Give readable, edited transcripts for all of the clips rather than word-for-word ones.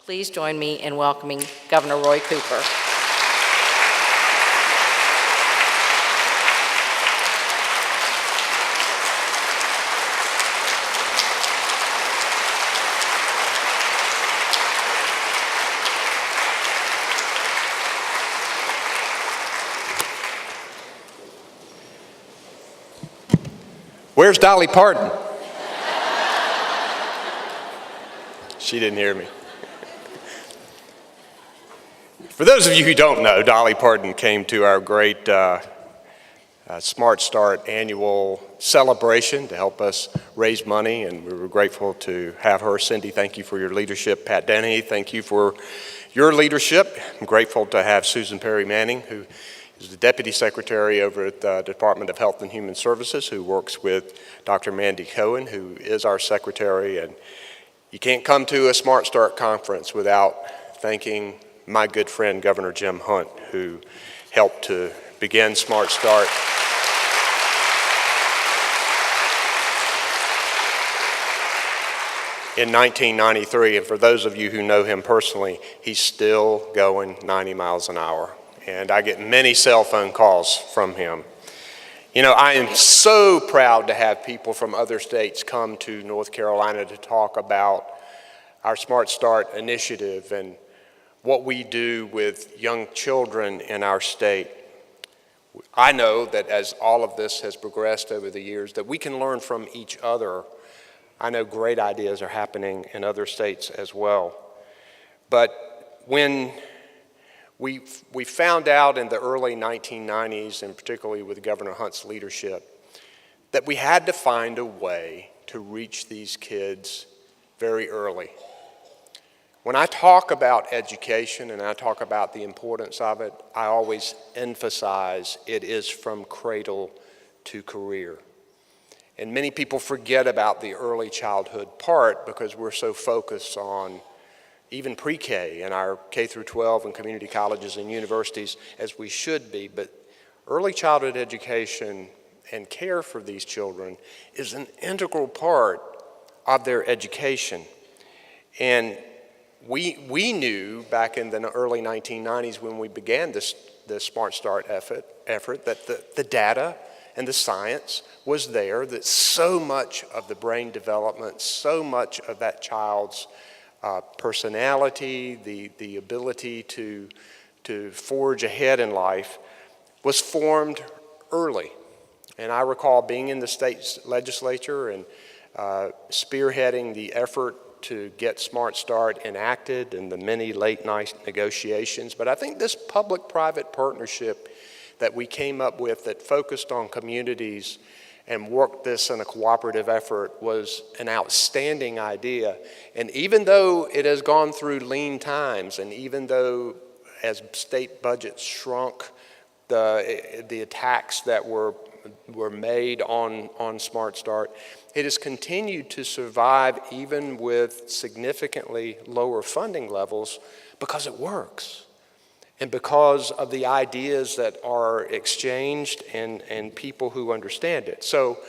Please join me in welcoming Governor Roy Cooper. Where's Dolly Parton? She didn't hear me. For those of you who don't know, Dolly Parton came to our great Smart Start annual celebration to help us raise money, and we were grateful to have her. Cindy, thank you for your leadership. Pat Denny, thank you for your leadership. I'm grateful to have Susan Perry Manning, who is the Deputy Secretary over at the Department of Health and Human Services, who works with Dr. Mandy Cohen, who is our Secretary. And you can't come to a Smart Start conference without thanking my good friend, Governor Jim Hunt, who helped to begin Smart Start. In 1993, and for those of you who know him personally, he's still going 90 miles an hour. And I get many cell phone calls from him. You know, I am so proud to have people from other states come to North Carolina to talk about our Smart Start initiative and what we do with young children in our state. I know that as all of this has progressed over the years, that we can learn from each other. I know great ideas are happening in other states as well. But when we found out in the early 1990s, and particularly with Governor Hunt's leadership, that we had to find a way to reach these kids very early. When I talk about education and I talk about the importance of it, I always emphasize it is from cradle to career. And many people forget about the early childhood part because we're so focused on even pre-K and our K through 12 and community colleges and universities, as we should be. But early childhood education and care for these children is an integral part of their education. And we knew back in the early 1990s when we began this Smart Start effort that the data and the science was there, that so much of the brain development, so much of that child's personality, the ability to forge ahead in life was formed early. And I recall being in the state legislature and spearheading the effort to get Smart Start enacted and the many late night negotiations. But I think this public-private partnership that we came up with that focused on communities and worked this in a cooperative effort was an outstanding idea. And even though it has gone through lean times, and even though as state budgets shrunk, the attacks that were made on Smart Start, it has continued to survive even with significantly lower funding levels because it works. And because of the ideas that are exchanged and people who understand it. So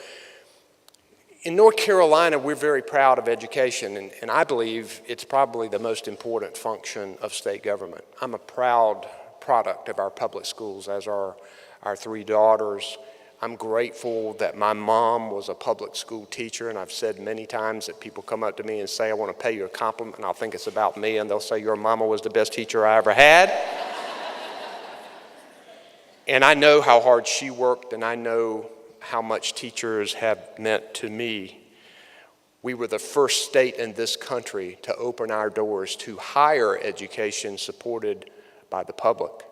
in North Carolina, we're very proud of education, and I believe it's probably the most important function of state government. I'm a proud product of our public schools, as are our three daughters. I'm grateful that my mom was a public school teacher, and I've said many times that people come up to me and say, I want to pay you a compliment, and I'll think it's about me, and they'll say, your mama was the best teacher I ever had. And I know how hard she worked, and I know how much teachers have meant to me. We were the first state in this country to open our doors to higher education supported by the public.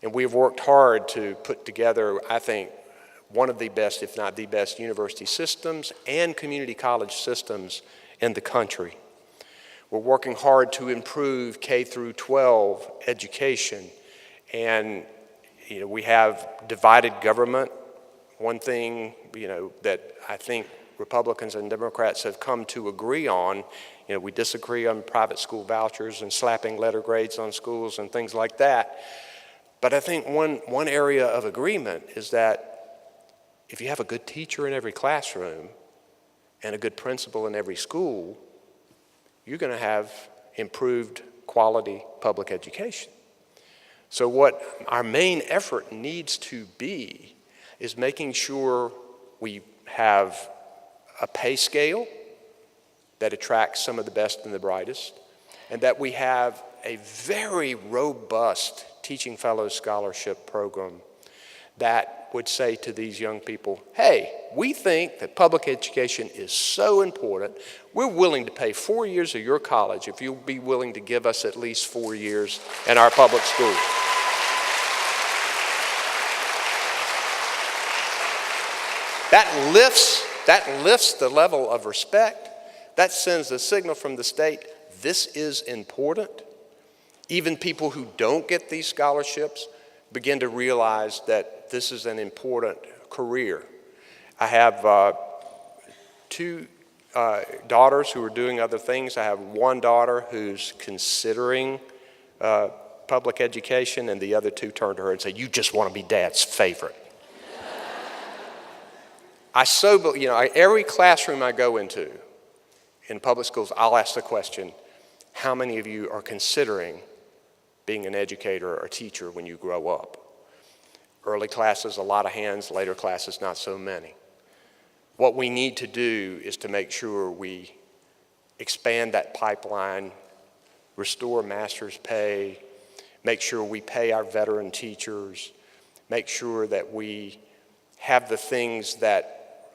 And we've worked hard to put together, I think, one of the best, if not the best, university systems and community college systems in the country. We're working hard to improve K through 12 education, and we have divided government. One thing, that I think Republicans and Democrats have come to agree on, we disagree on private school vouchers and slapping letter grades on schools and things like that. But I think one area of agreement is that if you have a good teacher in every classroom and a good principal in every school, you're going to have improved quality public education. So what our main effort needs to be is making sure we have a pay scale that attracts some of the best and the brightest, and that we have a very robust Teaching Fellows Scholarship program that would say to these young people, hey, we think that public education is so important, we're willing to pay 4 years of your college if you'll be willing to give us at least 4 years in our public school. That lifts the level of respect. That sends a signal from the state, this is important. Even people who don't get these scholarships begin to realize that this is an important career. I have two daughters who are doing other things. I have one daughter who's considering public education, and the other two turn to her and say, you just want to be Dad's favorite. Every classroom I go into in public schools, I'll ask the question, how many of you are considering being an educator or a teacher when you grow up? Early classes, a lot of hands, later classes, not so many. What we need to do is to make sure we expand that pipeline, restore master's pay, make sure we pay our veteran teachers, make sure that we have the things that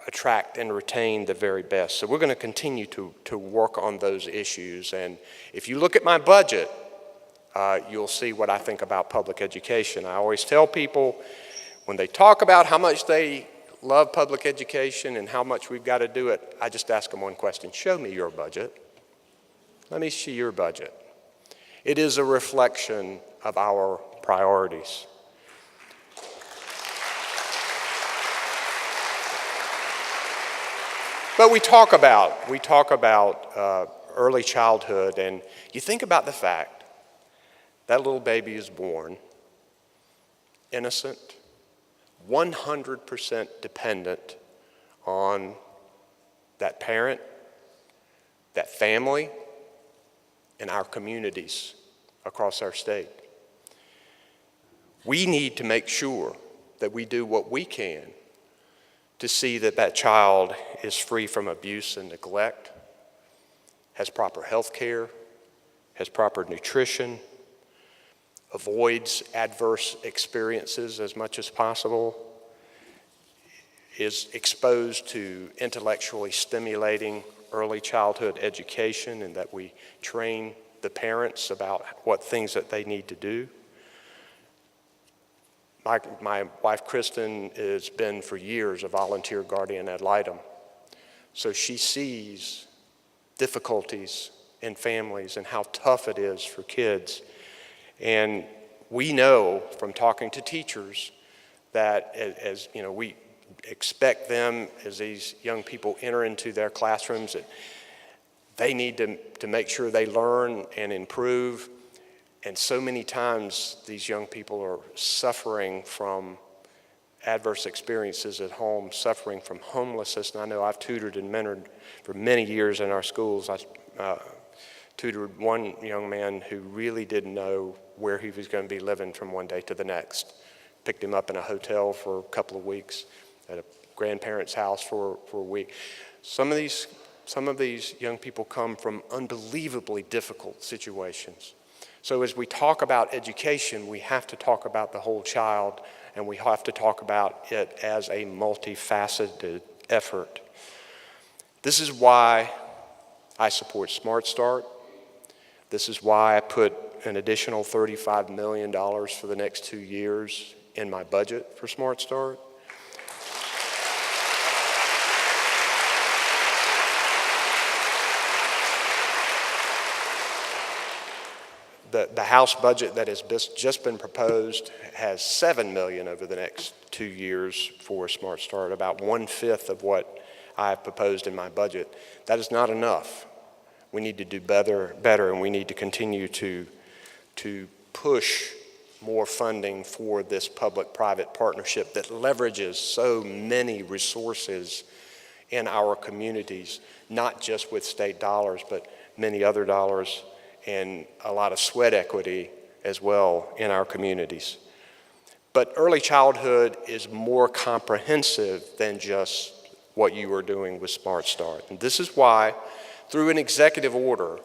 attract and retain the very best. So we're going to continue to work on those issues. And if you look at my budget, you'll see what I think about public education. I always tell people when they talk about how much they love public education and how much we've got to do it, I just ask them one question, show me your budget. Let me see your budget. It is a reflection of our priorities. But we talk about early childhood, and you think about the fact that little baby is born innocent, 100% dependent on that parent, that family, and our communities across our state. We need to make sure that we do what we can to see that that child is free from abuse and neglect, has proper health care, has proper nutrition, avoids adverse experiences as much as possible, is exposed to intellectually stimulating early childhood education, and that we train the parents about what things that they need to do. My wife, Kristen, has been for years a volunteer guardian ad litem. So she sees difficulties in families and how tough it is for kids. And we know from talking to teachers that as you know, we expect them as these young people enter into their classrooms that they need to make sure they learn and improve. And so many times these young people are suffering from adverse experiences at home, suffering from homelessness. And I know I've tutored and mentored for many years in our schools. I tutored one young man who really didn't know where he was going to be living from one day to the next. Picked him up in a hotel for a couple of weeks, at a grandparent's house for a week. Some of these young people come from unbelievably difficult situations. So as we talk about education, we have to talk about the whole child, and we have to talk about it as a multifaceted effort. This is why I support Smart Start. This is why I put an additional $35 million for the next 2 years in my budget for Smart Start. The House budget that has just been proposed has $7 million over the next 2 years for Smart Start, about 1/5 of what I have proposed in my budget. That is not enough. We need to do better, and we need to continue to push more funding for this public-private partnership that leverages so many resources in our communities, not just with state dollars, but many other dollars. and a lot of sweat equity as well in our communities. But early childhood is more comprehensive than just what you are doing with Smart Start. And this is why, through an executive order,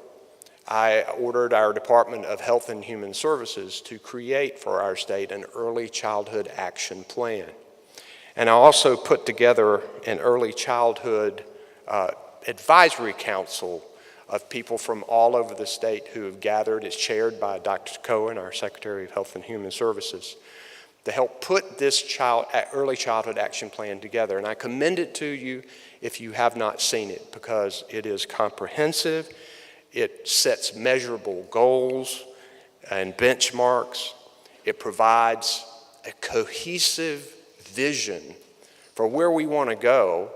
I ordered our Department of Health and Human Services to create for our state an early childhood action plan. And I also put together an early childhood advisory council of people from all over the state who have gathered. It's chaired by Dr. Cohen, our Secretary of Health and Human Services, to help put this early childhood action plan together. And I commend it to you if you have not seen it, because it is comprehensive. It sets measurable goals and benchmarks. It provides a cohesive vision for where we want to go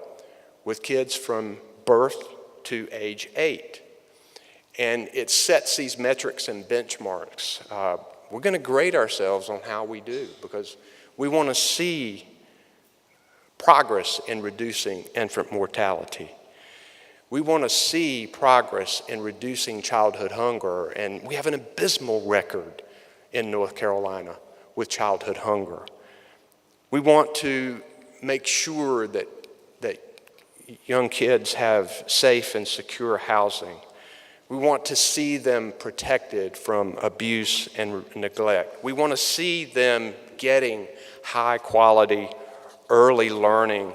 with kids from birth to age 8. And it sets these metrics and benchmarks. We're going to grade ourselves on how we do, because we want to see progress in reducing infant mortality. We want to see progress in reducing childhood hunger, and we have an abysmal record in North Carolina with childhood hunger. We want to make sure that young kids have safe and secure housing. We want to see them protected from abuse and neglect. We want to see them getting high quality early learning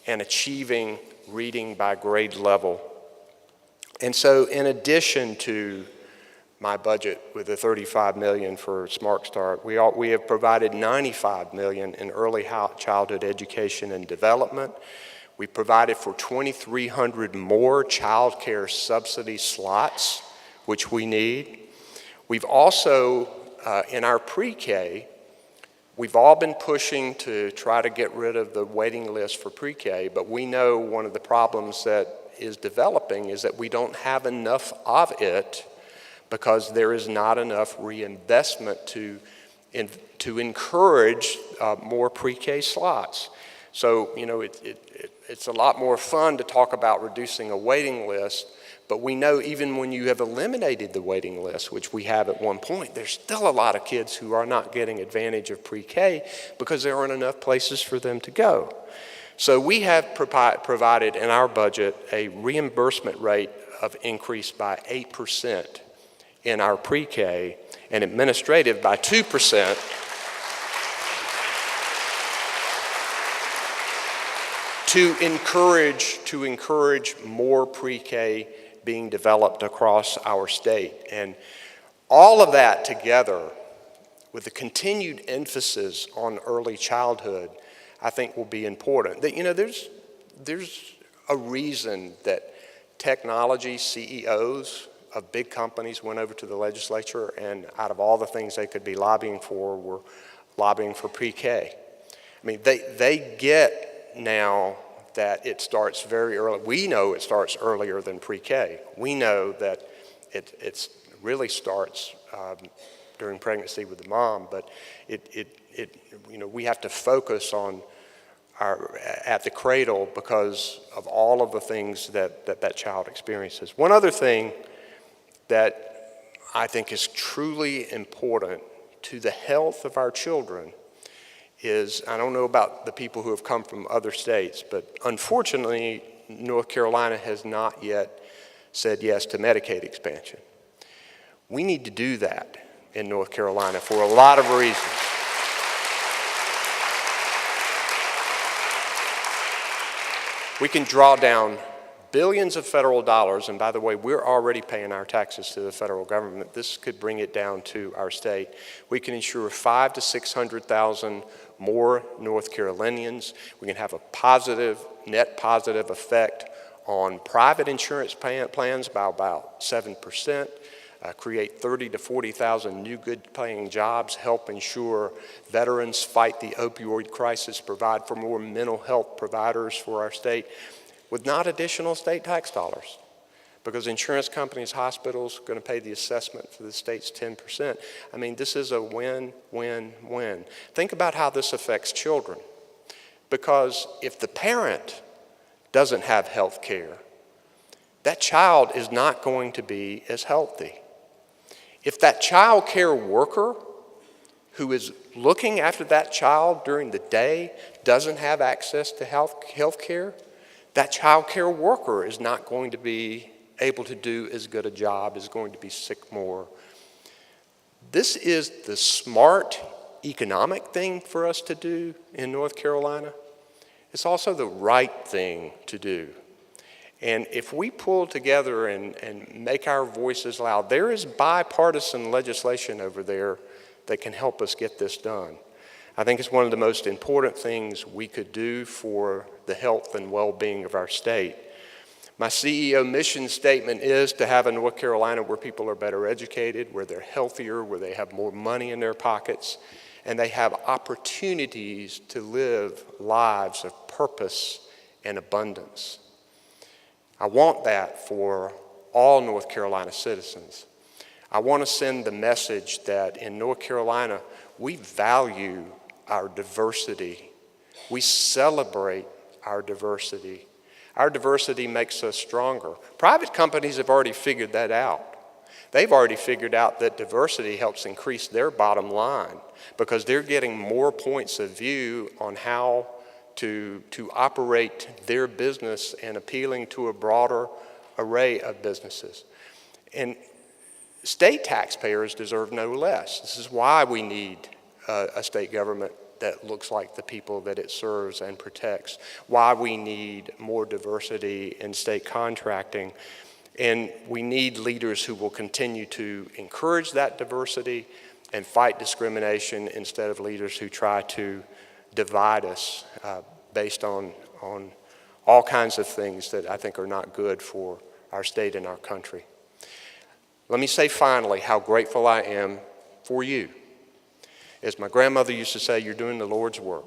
and achieving reading by grade level. And so in addition to my budget with the $35 million for Smart Start, we have provided $95 million in early childhood education and development. We provided for 2,300 more child care subsidy slots, which we need. We've also, in our pre-K, we've all been pushing to try to get rid of the waiting list for pre-K, but we know one of the problems that is developing is that we don't have enough of it because there is not enough reinvestment to encourage more pre-K slots. So, you know, it's a lot more fun to talk about reducing a waiting list, but we know even when you have eliminated the waiting list, which we have at one point, there's still a lot of kids who are not getting advantage of pre-K because there aren't enough places for them to go. So we have provided in our budget a reimbursement rate of increase by 8% in our pre-K and administrative by 2%. To encourage more pre-K being developed across our state. And all of that together with the continued emphasis on early childhood, I think will be important. That, you know, there's a reason that technology CEOs of big companies went over to the legislature and out of all the things they could be lobbying for were lobbying for pre-K. I mean, they get now that it starts very early. We know it starts earlier than pre-K. We know that it really starts during pregnancy with the mom, but you know, we have to focus on at the cradle because of all of the things that child experiences. One other thing that I think is truly important to the health of our children is, I don't know about the people who have come from other states, but unfortunately, North Carolina has not yet said yes to Medicaid expansion. We need to do that in North Carolina for a lot of reasons. We can draw down billions of federal dollars, and by the way, we're already paying our taxes to the federal government. This could bring it down to our state. We can ensure 500,000 to 600,000 more North Carolinians. We can have a net positive effect on private insurance plans by about 7%, create 30,000 to 40,000 new good-paying jobs, help ensure veterans fight the opioid crisis, provide for more mental health providers for our state, with not additional state tax dollars, because insurance companies, hospitals are going to pay the assessment for the state's 10%. I mean, this is a win, win, win. Think about how this affects children, because if the parent doesn't have health care, that child is not going to be as healthy. If that child care worker who is looking after that child during the day doesn't have access to health care, that child care worker is not going to be able to do as good a job, is going to be sick more. This is the smart economic thing for us to do in North Carolina. It's also the right thing to do. And if we pull together and make our voices loud, there is bipartisan legislation over there that can help us get this done. I think it's one of the most important things we could do for the health and well-being of our state. My CEO mission statement is to have a North Carolina where people are better educated, where they're healthier, where they have more money in their pockets, and they have opportunities to live lives of purpose and abundance. I want that for all North Carolina citizens. I want to send the message that in North Carolina, we value our diversity. We celebrate our diversity. Our diversity makes us stronger. Private companies have already figured that out. They've already figured out that diversity helps increase their bottom line because they're getting more points of view on how to operate their business and appealing to a broader array of businesses. And state taxpayers deserve no less. This is why we need a state government that looks like the people that it serves and protects, why we need more diversity in state contracting. And we need leaders who will continue to encourage that diversity and fight discrimination instead of leaders who try to divide us based on all kinds of things that I think are not good for our state and our country. Let me say finally how grateful I am for you. As my grandmother used to say, you're doing the Lord's work.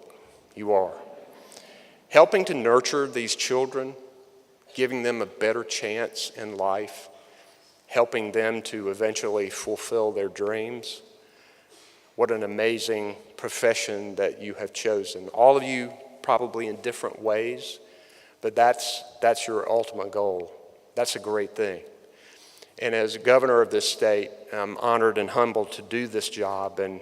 You are. Helping to nurture these children, giving them a better chance in life, helping them to eventually fulfill their dreams. What an amazing profession that you have chosen. All of you probably in different ways, but that's your ultimate goal. That's a great thing. And as governor of this state, I'm honored and humbled to do this job, and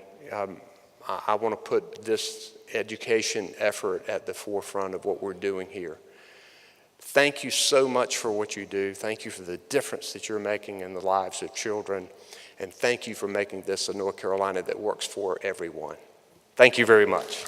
I want to put this education effort at the forefront of what we're doing here. Thank you so much for what you do. Thank you for the difference that you're making in the lives of children, and thank you for making this a North Carolina that works for everyone. Thank you very much.